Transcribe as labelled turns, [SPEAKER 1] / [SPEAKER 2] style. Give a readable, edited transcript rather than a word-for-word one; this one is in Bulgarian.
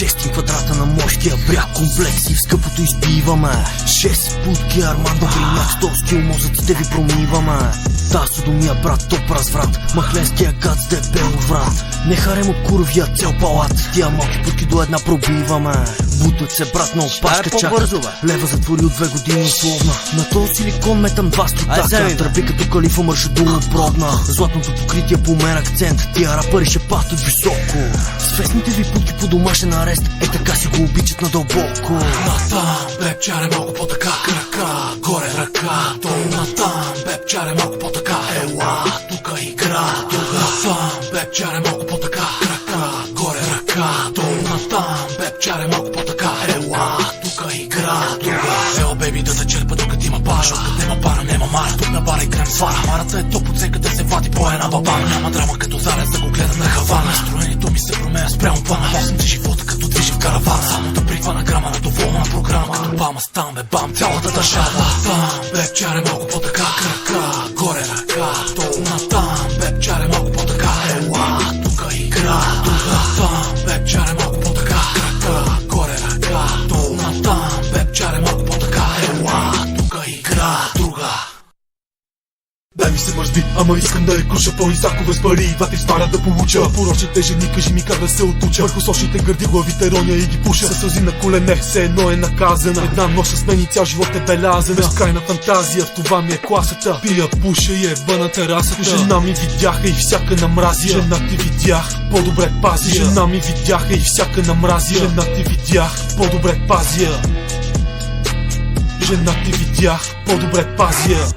[SPEAKER 1] 6 квадрата на морския бряг, комплекси в скъпото избиваме. 6 путки Армандо Бринак, 100 стил мозъците ви промиваме. Та содомия брат, топ разврат, махленския гад с дебел врат. Не харем от курвия цел палат, тия малки путки до една пробиваме. Бутат се брат на опашка чакат, лева затвори от 2 години условна. На този силикон метам 2 стотака, тръби като калифа маршадула отбродна. Златното покритие по мен акцент, тия рапъри ще патат високо. Свестните ви путки по домашен арест, така си го обичат надълбоко.
[SPEAKER 2] Натам, бебчаре малко по-така, крака, горе ръка, долу. Натам, бебчаре малко по-така, ела, тука игра, тука. Натам, бебчаре малко по-така, крака, горе ръка, долу. Натам, бебчаре малко по-така, ела, тука игра, тука. Ела, бейби, да те черпа докато има пара, откъде има пара, нема мара, тук на бара и крем свара. Марата е топ, оценка да се вади по една бабана. Няма драма като зарец да го гледам на Хавана. Настроението ми се променя спрямо плана, носим ти живота като движим каравана. Само да прихвана грама на доволна програма, като бама стам бе бам цялата държава. Там, бебчаре малко по-така, крака, горе ръка, долу. Натам, бебчаре малко по-така, ела, тука игра, тука. Там, бебчаре малко по-така, крака, горе ръка, долу. Натам, бебчаре малко по-така, ела, тука игра, друга.
[SPEAKER 3] Дай ми се мързби, ама искам да рекуша по-изакове с пари и 2-3 спара да получа. Порочните жени, кажи ми как да се отуча. Върху сочните гърди главите роня и ги пуша. Със сълзи на колене, все едно е наказана. Една нощ с мен и цял живот е белязана. Безкрайна фантазия, в това ми е класата. Пия, пуша и еба на терасата. Жена ми видяха и всяка намразия. Жена ти видях, по-добре пази. Жена ми видяха и всяка намразия. Жена ти видях, по-добре пазя. Жена ти видях, по-добре пазя.